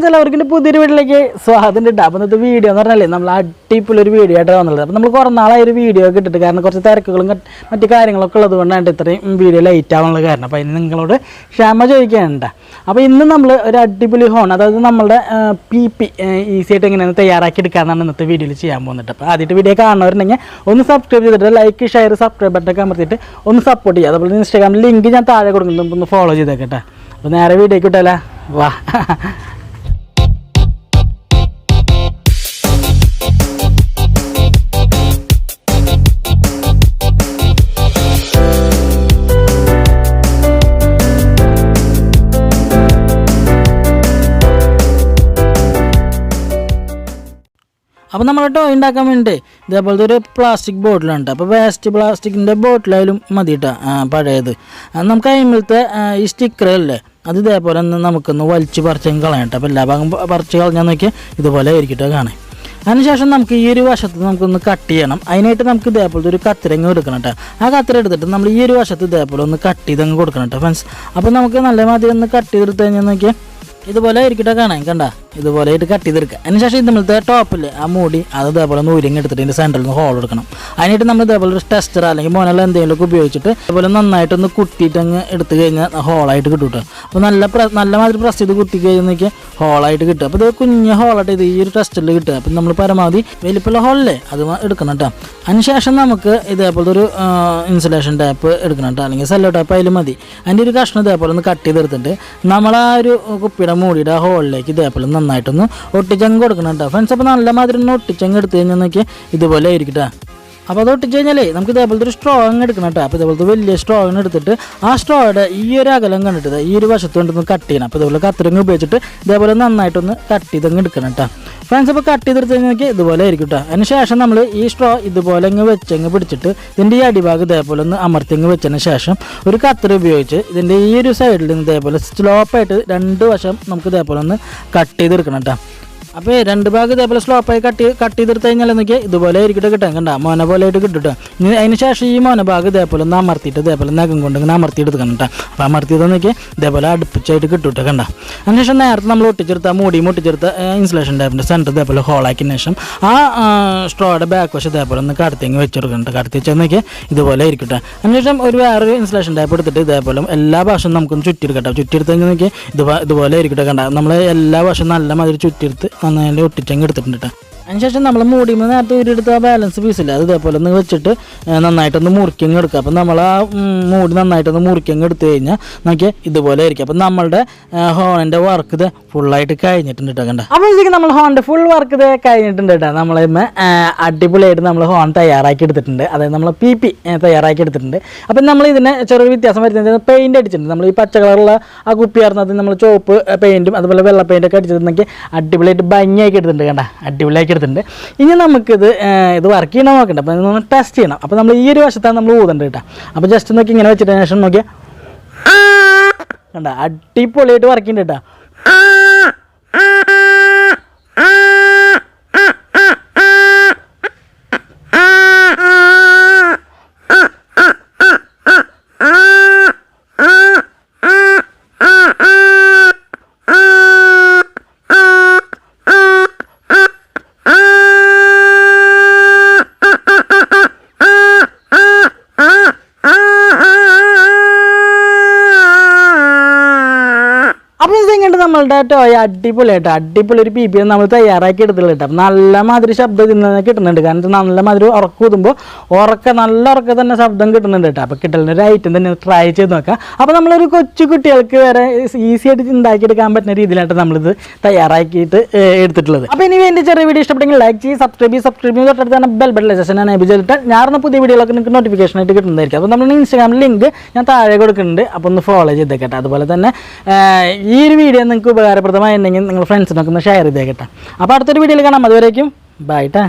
Friends എല്ലാവർക്കും പുതിയൊരു വീട്ടിലേക്ക് സ്വാഗതം ഉണ്ട്. അപ്പോൾ ഇന്നത്തെ വീഡിയോ എന്ന് പറഞ്ഞാൽ നമ്മൾ അടിപൊളിയൊരു വീഡിയോ ആയിട്ട് വന്നുള്ളത്. അപ്പോൾ നമ്മൾ കുറേ നാളായി ഒരു വീഡിയോ ഒക്കെ ഇട്ടിട്ട്, കാരണം കുറച്ച് തിരക്കുകളും മറ്റു കാര്യങ്ങളൊക്കെ ഉള്ളത് കൊണ്ടാണ് ഇത്രയും വീഡിയോ ലൈറ്റ് ആവാനുള്ള കാരണം. അപ്പോൾ അതിന് നിങ്ങളോട് ക്ഷമ ചോദിക്കാനുണ്ട്. അപ്പോൾ ഇന്ന് നമ്മൾ ഒരു അടിപൊളി ഹോൺ, അതായത് നമ്മളുടെ PP ഈസി ആയിട്ട് എങ്ങനെയാണ് തയ്യാറാക്കി എടുക്കാമെന്നാണ് ഇന്നത്തെ വീഡിയോയിൽ ചെയ്യാൻ പോകുന്നത്. അപ്പോൾ ആദ്യമായിട്ട് വീഡിയോ കാണുന്നവരുണ്ടെങ്കിൽ ഒന്ന് സബ്സ്ക്രൈബ് ചെയ്തിട്ട് ലൈക്ക് ഷെയർ സബ്സ്ക്രൈബ് ബട്ടൺ അമർത്തിയിട്ട് ഒന്ന് സപ്പോർട്ട് ചെയ്യുക. അതുപോലെ ഇൻസ്റ്റാഗ്രാം ലിങ്ക് ഞാൻ താഴെ കൊടുക്കുന്നുണ്ട്, ഒന്ന് ഫോളോ ചെയ്തേക്കട്ടെ. അപ്പോൾ നേരെ വീഡിയോക്ക് വിട്ടല്ലേ, വാ. അപ്പോൾ നമ്മൾ ടോയ് ഉണ്ടാക്കാൻ വേണ്ടി ഇതേപോലത്തെ ഒരു പ്ലാസ്റ്റിക് ബോട്ടിലുണ്ട്. അപ്പോൾ വേസ്റ്റ് പ്ലാസ്റ്റിക്കിൻ്റെ ബോട്ടിലായാലും മതി കേട്ടോ, പഴയത്. നമുക്ക് അതിലത്തെ ഈ സ്റ്റിക്കറല്ലേ, അത് ഇതേപോലെ ഒന്ന് നമുക്കൊന്ന് വലിച്ച് പറിച്ചും കളയട്ടെ. അപ്പോൾ എല്ലാ ഭാഗം പറിച്ച് കളഞ്ഞാൽ നോക്കി ഇതുപോലെ ആയിരിക്കട്ടെ കാണാൻ. അതിനുശേഷം നമുക്ക് ഈ ഒരു വശത്ത് നമുക്കൊന്ന് കട്ട് ചെയ്യണം. അതിനായിട്ട് നമുക്ക് ഇതേപോലത്തെ ഒരു കത്തിരങ്ങ് എടുക്കണം കേട്ടോ. ആ കത്തിര എടുത്തിട്ട് നമ്മൾ ഈ ഒരു വശത്ത് ഇതേപോലെ ഒന്ന് കട്ട് ചെയ്തങ്ങ് കൊടുക്കണം കേട്ടോ ഫ്രണ്ട്സ്. അപ്പോൾ നമുക്ക് നല്ല മാതിരി ഒന്ന് കട്ട് ചെയ്തെടുത്ത് കഴിഞ്ഞാൽ നോക്കിയാൽ ഇതുപോലെ ആയിരിക്കട്ടെ കാണാൻ, കണ്ട ഇതുപോലെ ആയിട്ട് കട്ട് ചെയ്തെടുക്കുക. അതിനുശേഷം നമ്മളത്തെ ടോപ്പിൽ ആ മൂടി അത് ഇതേപോലെ ഒന്ന് ഊരിങ്ങ് എടുത്തിട്ട് ഇതിൻ്റെ സെൻറ്ററിൽ നിന്ന് ഹോൾ എടുക്കണം. അതിനായിട്ട് നമ്മൾ ഇതേപോലെ ഒരു ടെസ്റ്റർ അല്ലെങ്കിൽ മോനല്ല എന്തെങ്കിലുമൊക്കെ ഉപയോഗിച്ചിട്ട് ഇതുപോലെ നന്നായിട്ടൊന്ന് കുത്തിയിട്ട് അങ്ങ് എടുത്ത് കഴിഞ്ഞാൽ ഹോളായിട്ട് കിട്ടും കേട്ടോ. അപ്പോൾ നല്ല മാതിരി പ്രസ് ചെയ്ത് കുത്തി കഴിഞ്ഞാൽ ഹോളായിട്ട് കിട്ടും. അപ്പോൾ ഇത് കുഞ്ഞ് ഹോളായിട്ട് ഇത് ഈ ഒരു ടെസ്റ്റിൽ കിട്ടുക. അപ്പം നമ്മൾ പരമാവധി വലിപ്പുള്ള ഹോളില്ലേ അത് എടുക്കണം കേട്ടോ. അതിനുശേഷം നമുക്ക് ഇതേപോലത്തെ ഒരു ഇൻസുലേഷൻ ടാപ്പ് എടുക്കണം കേട്ടോ, അല്ലെങ്കിൽ സെല്ലോ ടാപ്പ് അതിൽ മതി. അതിൻ്റെ ഒരു കഷ്ണം ഇതേപോലെ ഒന്ന് കട്ട് ചെയ്തെടുത്തിട്ട് നമ്മൾ ആ ഒരു കുപ്പിയുടെ മൂടിയുടെ ആ ഹോളിലേക്ക് ഇതേപോലെ നന്നായിട്ടൊന്ന് ഒട്ടിച്ചങ്ങ് കൊടുക്കണം കേട്ടോ ഫ്രണ്ട്സ്. അപ്പോൾ നല്ല മാതിരി ഒന്ന് ഒട്ടിച്ചങ്ങ് എടുത്ത് കഴിഞ്ഞാൽ നോക്കിയാൽ ഇതുപോലെ ആയിരിക്കും കേട്ടോ. അപ്പോൾ അത് ഒട്ടിച്ച് കഴിഞ്ഞാലേ നമുക്ക് ഇതേപോലത്തെ ഒരു സ്ട്രോങ് എടുക്കണം കേട്ടോ. അപ്പോൾ ഇതേപോലത്തെ വലിയ സ്ട്രോങ് എടുത്തിട്ട് ആ സ്ട്രോയുടെ ഈ ഒരു അകലം കണ്ടിട്ട് ഈ ഒരു വശത്ത് കൊണ്ടൊന്ന് കട്ട് ചെയ്യണം. അപ്പോൾ ഇതുപോലെ കത്തിരങ്ങ് ഉപയോഗിച്ചിട്ട് ഇതേപോലെ നന്നായിട്ടൊന്ന് കട്ട് ചെയ്തങ്ങ് എടുക്കണം കേട്ടോ ഫ്രണ്ട്സ്. അപ്പോൾ കട്ട് ചെയ്തെടുത്ത് കഴിഞ്ഞാൽ ഇതുപോലെ ആയിരിക്കും കേട്ടോ. അതിന് ശേഷം നമ്മൾ ഈ സ്ട്രോ ഇതുപോലെ അങ്ങ് വെച്ചങ്ങ് പിടിച്ചിട്ട് ഇതിൻ്റെ ഈ അടിഭാഗം ഇതേപോലെ ഒന്ന് അമർത്തിങ്ങ് വെച്ചതിന് ശേഷം ഒരു കത്തിര ഉപയോഗിച്ച് ഇതിൻ്റെ ഈ ഒരു സൈഡിൽ നിന്ന് ഇതേപോലെ സ്ലോപ്പായിട്ട് രണ്ട് വശം നമുക്ക് ഇതേപോലെ ഒന്ന് കട്ട് ചെയ്തെടുക്കണം കേട്ടോ. അപ്പോൾ രണ്ട് ഭാഗം ഇതേപോലെ സ്ലോപ്പായി കട്ട് ചെയ്തെടുത്ത് കഴിഞ്ഞാൽ നോക്കിയാൽ ഇതുപോലെ ആയിരിക്കട്ടെ കിട്ടാൻ, കണ്ട മോന പോലെ ആയിട്ട് കിട്ടും കേട്ടോ. അതിന് ശേഷം ഈ മോന ഭാഗം ഇതേപോലെ ഒന്ന് അമർത്തിയിട്ട് ഇതേപോലെ നഖം കൊണ്ട് ഇങ്ങനെ അമർത്തിയെടുക്കണം കേട്ടോ. അപ്പോൾ അമർത്തിയത് നോക്കിയാൽ ഇതേപോലെ അടുപ്പിച്ചായിട്ട് കിട്ടും കേട്ടോ, കണ്ട. അതിനുശേഷം നേരത്തെ നമ്മൾ ഒട്ടിച്ചെടുത്ത ഒട്ടിച്ചെടുത്ത ഇൻസുലേഷൻ ടൈപ്പിൻ്റെ സെൻറ്റർ ഇതേപോലെ ഹോളാക്കിയതിന് ശേഷം ആ സ്ട്രോയുടെ ബാക്ക് വശം ഇതേപോലെ ഒന്ന് കടത്തിങ്ങ് വെച്ചെടുക്കണം കേട്ടോ. കടത്തി വെച്ചാൽ നോക്കിയാൽ ഇതുപോലെ ആയിരിക്കും കേട്ടോ. അതിനുശേഷം വേറൊരു ഇൻസുലേഷൻ ടൈപ്പ് എടുത്തിട്ട് ഇതേപോലെ എല്ലാ ഭാഷയും നമുക്കൊന്ന് ചുറ്റിയെടുക്കട്ടോ. ചുറ്റിയെടുത്ത് കഴിഞ്ഞാൽ നോക്കിയാൽ ഇതുപോലെ ആയിരിക്കട്ടെ, കണ്ട. നമ്മൾ എല്ലാ ഭാഷയും നല്ല മാതിരി ചുറ്റിയെടുത്ത് നന്നായി ഒട്ടിച്ചങ്ങ് എടുത്തിട്ടുണ്ട് കേട്ടോ. അതിനുശേഷം നമ്മൾ മൂടിയുമ്പോൾ നേരത്തെ ഉരുടുത്ത ആ ബാലൻസ് പീസില്ല അത് ഇതേപോലെ ഒന്ന് വെച്ചിട്ട് നന്നായിട്ടൊന്ന് മുറിക്കങ്ങ് എടുക്കുക. അപ്പം നമ്മൾ ആ മൂടി നന്നായിട്ടൊന്ന് മുറിക്കങ്ങ് എടുത്തു കഴിഞ്ഞാൽ നോക്കിയാൽ ഇതുപോലെ ആയിരിക്കും. അപ്പം നമ്മളുടെ ഹോണിൻ്റെ വർക്ക് ഇത് ഫുള്ളായിട്ട് കഴിഞ്ഞിട്ടുണ്ട് കേട്ടോ, കണ്ട. അപ്പോൾ ഇതിലേക്ക് നമ്മൾ ഹോണിൻ്റെ ഫുൾ വർക്ക് ഇത് കഴിഞ്ഞിട്ടുണ്ട് കേട്ടോ. നമ്മളിന്ന് അടിപൊളിയായിട്ട് നമ്മൾ ഹോൺ തയ്യാറാക്കി എടുത്തിട്ടുണ്ട്, അതായത് നമ്മൾ PP തയ്യാറാക്കി എടുത്തിട്ടുണ്ട്. അപ്പം നമ്മൾ ഇതിന് ചെറിയൊരു വ്യത്യാസം വരുന്നത് പെയിൻറ്റ് അടിച്ചിട്ടുണ്ട്. നമ്മൾ ഈ പച്ച കളറുള്ള ആ കുപ്പി ആയിരുന്നത് നമ്മൾ ചുവപ്പ് പെയിൻറ്റും അതുപോലെ വെള്ള പെയിൻറ്റൊക്കെ അടിച്ചിട്ടുണ്ടെങ്കിൽ അടിപൊളിയായിട്ട് ഭംഗിയാക്കി എടുത്തിട്ടുണ്ട്, കണ്ട. അടിപൊളിയാക്കി എടുത്തിട്ടുണ്ട്. ഇനി നമുക്കിത് വർക്ക് ചെയ്യണം നോക്കണ്ട. അപ്പോൾ നമ്മൾ ടെസ്റ്റ് ചെയ്യണം. അപ്പോൾ നമ്മൾ ഈ ഒരു വശത്താണ് നമ്മൾ ഊതേണ്ടത് കേട്ടോ. അപ്പോൾ ജസ്റ്റ് നോക്കി ഇങ്ങനെ വെച്ചിട്ട് ശേഷം നോക്കിയാൽ കണ്ട അടിപൊളിയായിട്ട് വർക്ക് ചെയ്യുന്നുണ്ട് കേട്ടോ. നമ്മളുടെ ടോയ് അടിപൊളിയായിട്ട് അടിപൊളി ഒരു PP നമ്മൾ തയ്യാറാക്കി എടുത്തില്ല കേട്ടോ. നല്ല മാതിരി ശബ്ദം ഇതിൽ നിന്ന് കിട്ടുന്നുണ്ട്, കാരണം നല്ല മാതിരി ഉറക്കൂതുമ്പോൾ നല്ല ഉറക്കം തന്നെ ശബ്ദം കിട്ടുന്നുണ്ട് കേട്ടോ. അപ്പോൾ കിട്ടുന്ന ഒരു ഐറ്റം തന്നെ ട്രൈ ചെയ്ത് നോക്കാം. അപ്പോൾ നമ്മളൊരു കൊച്ചു കുട്ടികൾക്ക് വരെ ഈസി ആയിട്ട് ഉണ്ടാക്കിയെടുക്കാൻ പറ്റുന്ന രീതിയിലായിട്ട് നമ്മളിത് തയ്യാറാക്കിയിട്ട് എടുത്തിട്ടുള്ളത്. അപ്പോൾ ഇനി വേണ്ടി ചെറിയ വീഡിയോ ഇഷ്ടപ്പെട്ടെങ്കിൽ ലൈക്ക് ചെയ്ത് സബ്സ്ക്രൈബ് തൊട്ടടുത്താണ് ബെൽ ബട്ടൺ സെഷൻ എനേബിൾ ചെയ്തിട്ട് ഞാറുന്ന പുതിയ വീഡിയോകളൊക്കെ നിങ്ങൾക്ക് നോട്ടിഫിക്കേഷൻ ആയിട്ട് കിട്ടുന്നതായിരിക്കും. അപ്പോൾ നമ്മൾ ഇൻസ്റ്റാഗ്രാം ലിങ്ക് ഞാൻ താഴെ കൊടുക്കുന്നുണ്ട്, അപ്പോൾ ഒന്ന് ഫോളോ ചെയ്തേക്കട്ടെ. അതുപോലെ തന്നെ ഈ ഒരു വീഡിയോ നിങ്ങൾക്ക് ഉപകാരപ്രദമായിട്ടുണ്ടെങ്കിൽ നിങ്ങൾ ഫ്രണ്ട്സിനൊക്കെ ഒന്ന് ഷെയർ ചെയ്തേക്കട്ടെ. അപ്പോൾ അടുത്തൊരു വീഡിയോയിൽ കാണാം. അതുവരേക്കും ബൈ ട്ടാ.